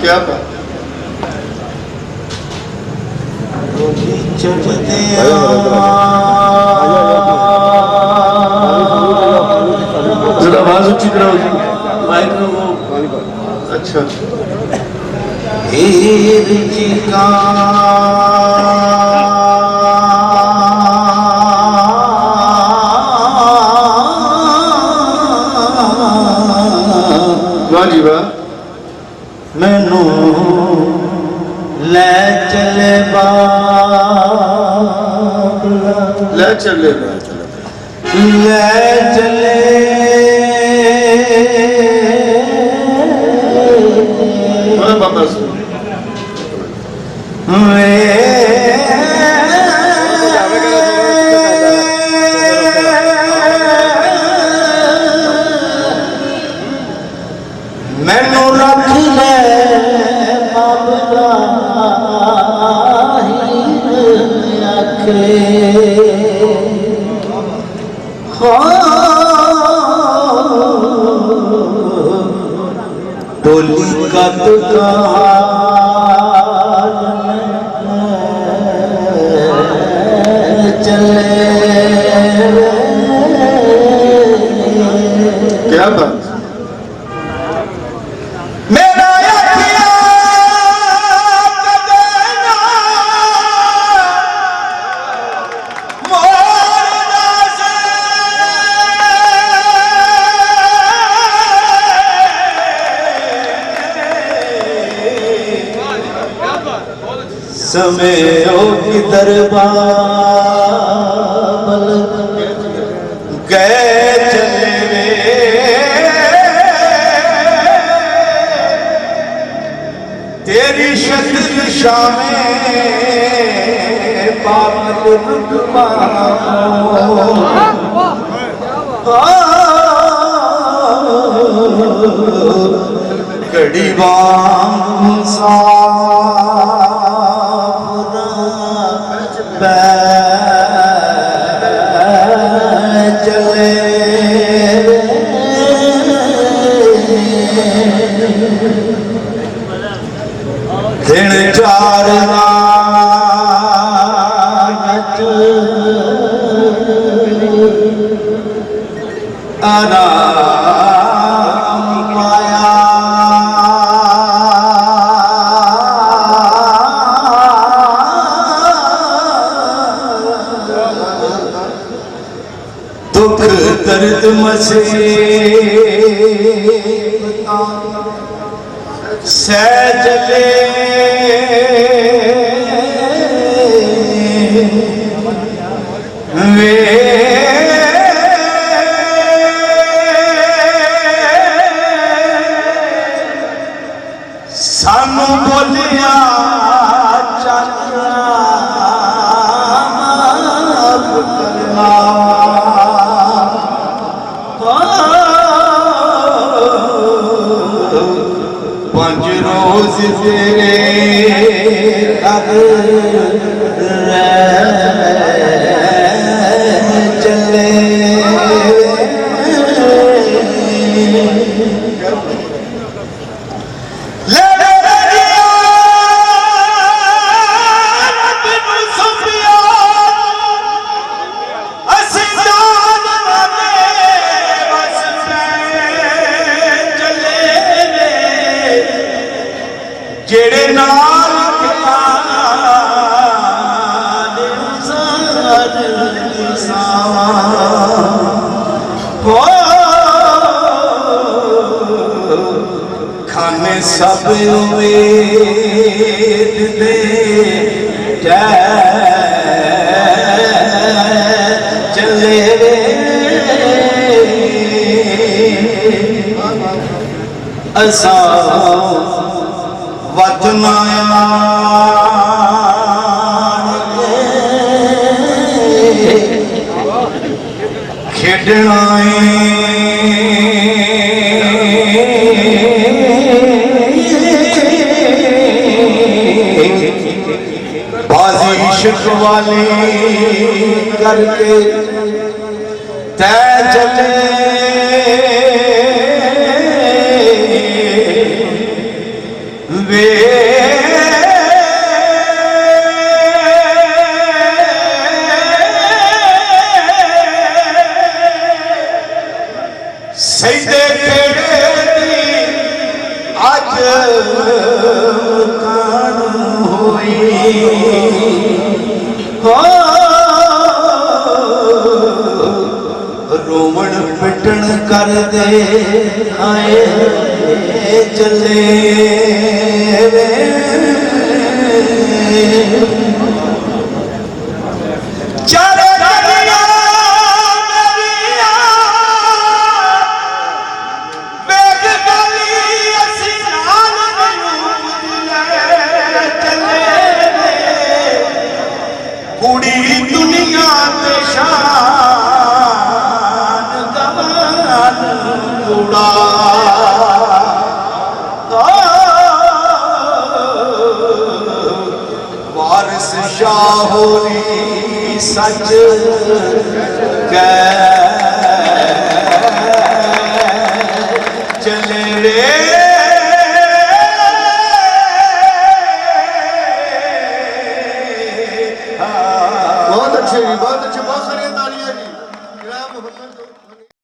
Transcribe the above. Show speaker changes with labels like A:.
A: क्या था जरा आवाज ऊंची कराओ जी माइक को। अच्छा वाह जी वाह।
B: मैनू ले चले बाबला,
A: ले चले
B: ले चले
A: बाबा सुन
B: मैनू रख ले बाबला आखे डोली का चले
A: क्या बात
B: समयो की दरबार गए चले वे तेरी शक्ल शामें बाबल रुतबा कड़ी बांग सा चले दिन चार आराम पाया दुख दर्द सह चले वे सानू बोलिया चाचा माफ करना पंज रोज तेरे घर चले जेड़े नाल खाने सब उम्मीद दे चले असा वतनाया खेडना बाजी इश्क वाली करके तै चले वे सैदे तेरे अज कान होई रोवण पिटन कर दे आए चले चारे कुड़ी दुनिया ते शान गवान उड़ा वारिस शाहोरी सच कह चले रे